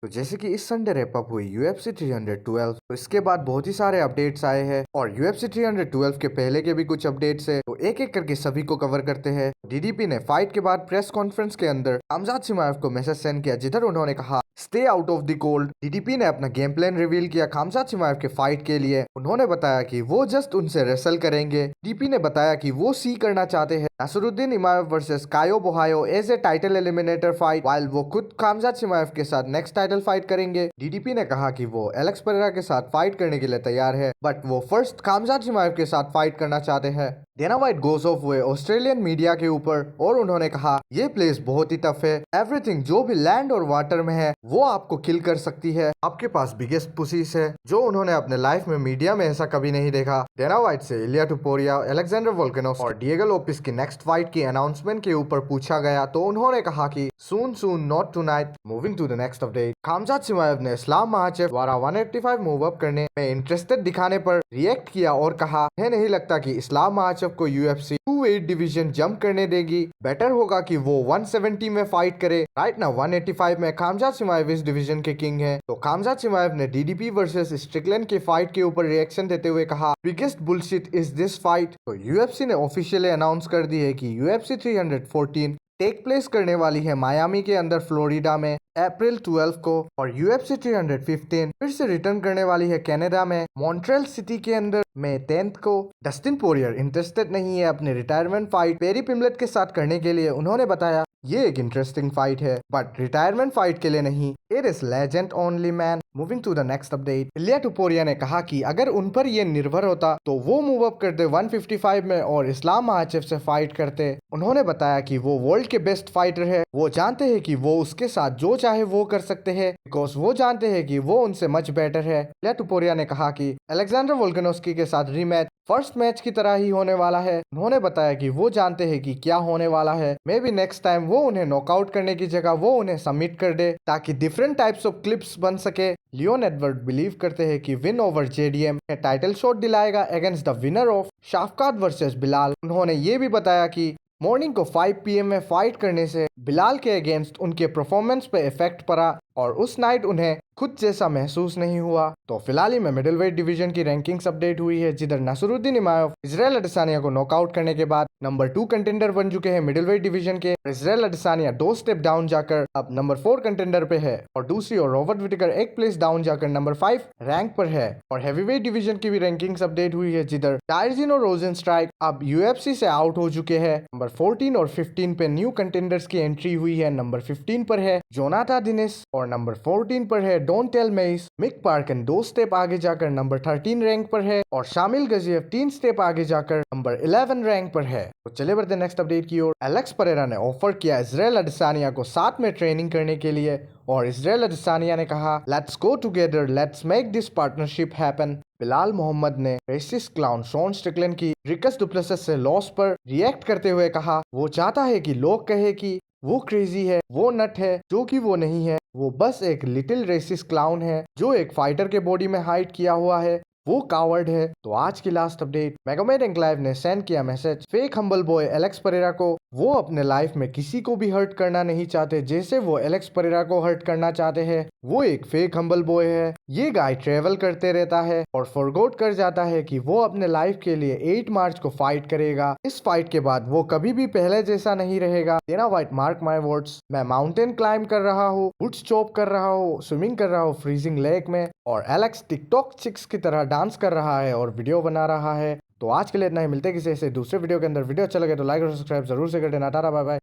तो जैसे कि इस संडे रैप अप हुई UFC 312, तो इसके बाद बहुत ही सारे अपडेट्स आए हैं और UFC 312 के पहले के भी कुछ अपडेट्स है, तो एक एक करके सभी को कवर करते हैं। डीडीपी ने फाइट के बाद प्रेस कॉन्फ्रेंस के अंदर हमजाद शिमाएव को मैसेज सेंड किया, जिधर उन्होंने कहा stay out of the cold. DDP ने अपना गेम प्लान रिवील किया हमजाद शिमाएव के फाइट के लिए। उन्होंने बताया कि वो जस्ट उनसे रेसल करेंगे। डीपी ने बताया कि वो सी करना चाहते हैं Nassourdine Imavov versus Caio Borralho as a title eliminator fight, while वो खुद हमजाद शिमाएव के साथ नेक्स्ट टाइटल फाइट करेंगे। डीडीपी ने कहा कि वो एलेक्स पेरेरा के साथ फाइट करने के लिए तैयार है, बट वो फर्स्ट हमजाद शिमाएव के साथ फाइट करना चाहते हैं। डेना व्हाइट गोज ऑफ हुए ऑस्ट्रेलियन मीडिया के ऊपर और उन्होंने कहा ये प्लेस बहुत ही टफ है, एवरीथिंग जो भी लैंड और वाटर में है वो आपको किल कर सकती है, आपके पास बिगेस्ट पुसीस है, जो उन्होंने अपने लाइफ में मीडिया में ऐसा कभी नहीं देखा। डेना व्हाइट से इलिया टुपोरिया, अलेक्जेंडर वोल्कानोस और डिएगो लोपिस की नेक्स्ट फाइट की अनाउंसमेंट के ऊपर पूछा गया तो उन्होंने कहा कि soon soon not tonight. Moving to the next update, Khamzat Chimaev ने इस्लाम महाचेव द्वारा 185 मूव अप करने में इंटरेस्टेड दिखाने पर रिएक्ट किया और कहा है नहीं लगता कि इस्लाम महाचेव को UFC 2weight डिवीजन जंप करने देगी, बेटर होगा कि वो 170 में फाइट करे। राइट ना 185 में हमजाद शिमाएव इस डिवीजन के किंग है। तो हमजाद शिमाएव ने डीडीपी वर्सेस स्ट्रिकलैंड की फाइट के ऊपर रिएक्शन देते हुए कहा biggest bullshit is this fight. तो UFC ने ऑफिशियली अनाउंस कर दी है कि UFC 314 टेक प्लेस करने वाली है मायामी के अंदर फ्लोरिडा में अप्रैल 12 को, और UFC 315 फिर से रिटर्न करने वाली है कनाडा में मॉन्ट्रियल सिटी के अंदर मई 10 को। डस्टिन पोरियर इंटरेस्टेड नहीं है अपने रिटायरमेंट फाइट पेरी पिम्बलेट के साथ करने के लिए। उन्होंने बताया ये एक इंटरेस्टिंग फाइट है बट रिटायरमेंट फाइट के लिए नहीं, it is legend only man. Moving to the next update, Ilia Topuria ने कहा कि अगर उन पर ये निर्भर होता तो वो मूव अप करते 155 में और इस्लाम महाचेव से फाइट करते। उन्होंने बताया कि वो वर्ल्ड के बेस्ट फाइटर है, वो जानते हैं कि वो उसके साथ जो चाहे वो कर सकते हैं बिकॉज वो जानते हैं कि वो उनसे मच बेटर है। इलिया टुपोरिया ने कहा कि अलेक्जेंडर वोल्कानोस्की के साथ रीमैच फर्स्ट मैच की तरह ही होने वाला है। उन्होंने बताया कि वो जानते हैं कि क्या होने वाला है, मे बी नेक्स्ट टाइम वो उन्हें नॉकआउट करने की जगह वो उन्हें सबमिट कर दे ताकि डिफरेंट टाइप्स ऑफ क्लिप्स बन सके। लियोन एडवर्ड बिलीव करते हैं कि win over JDM title shot दिलाएगा against the winner of Shavkat versus Bilal. उन्होंने ये भी बताया कि मॉर्निंग को 5 PM में फाइट करने से बिलाल के अगेंस्ट उनके परफॉर्मेंस पे इफेक्ट पड़ा और उस नाइट उन्हें खुद जैसा महसूस नहीं हुआ। तो फिलहाल ही में मिडिल वेट डिवीजन की रैंकिंग्स अपडेट हुई है, जिधर नसरुद्दीन इमाम इजराइल अडसानिया को नॉकआउट करने के बाद नंबर 2 कंटेंडर बन चुके हैं मिडिल वेट डिवीजन के। इजराइल अडसानिया 2 स्टेप डाउन जाकर अब नंबर 4 कंटेंडर पे है और दूसरी ओर रॉबर्ट विटेकर 1 प्लेस डाउन जाकर नंबर 5 रैंक पर है। और हैवीवेट डिवीजन की भी रैंकिंग्स अपडेट हुई है, जिधर टायरजीन और रोजन स्ट्राइक अब UFC से आउट हो चुके हैं। नंबर 14 और 15 पे न्यू कंटेंडर्स की एंट्री हुई है। नंबर 15 पर है जोनाथा दिनेस और नंबर 14 पर है डोंट टेल मेस। मिक पार्कन 2 स्टेप आगे जाकर नंबर 13 रैंक पर है और शामिल गजीएफ 3 स्टेप आगे जाकर नंबर 11 रैंक पर है। तो चले बढ़ते नेक्स्ट अपडेट की ओर। एलेक्स पेरेरा ने ऑफर किया इजराइल अडसानिया को साथ में ट्रेनिंग करने के लिए और इजराइल अडसानिया ने कहा let's go together, let's make this partnership happen. Belal Muhammad ने रेसिस्ट क्लाउन शॉन स्ट्रिकलैंड की रिकस डुप्लेसिस से लॉस पर रिएक्ट करते हुए कहा वो चाहता है कि लोग कहे कि वो क्रेजी है, वो नट है, जो कि वो नहीं है, वो बस एक लिटिल रेसिस्ट क्लाउन है जो एक फाइटर के बॉडी में हाइड किया हुआ है, वो कावर्ड है। तो आज की लास्ट अपडेट, मेगामेड एंक्लाइव ने सेंड किया message fake humble boy Alex Pereira को। वो अपने लाइफ में किसी को भी हर्ट करना नहीं चाहते जैसे वो एलेक्स पेरेरा को हर्ट करना चाहते हैं। वो एक फेक हम्बल बॉय है। ये गाय ट्रेवल करते रहता है और फॉरगॉट कर जाता है कि वो अपने लाइफ के लिए 8 मार्च को फाइट करेगा। इस फाइट के बाद वो कभी भी पहले जैसा नहीं रहेगा। Dana White mark my words, मैं माउंटेन क्लाइंब कर रहा हूँ, वुड्स चॉप कर रहा हूँ, स्विमिंग कर रहा हूँ फ्रीजिंग लेक में, और एलेक्स टिकटॉक चिक्स की तरह डांस कर रहा है और वीडियो बना रहा है। तो आज के लिए इतना ही, मिलते किसी ऐसे दूसरे वीडियो के अंदर। वीडियो अच्छा लगे तो लाइक और सब्सक्राइब जरूर से कर देना। Tata bye bye.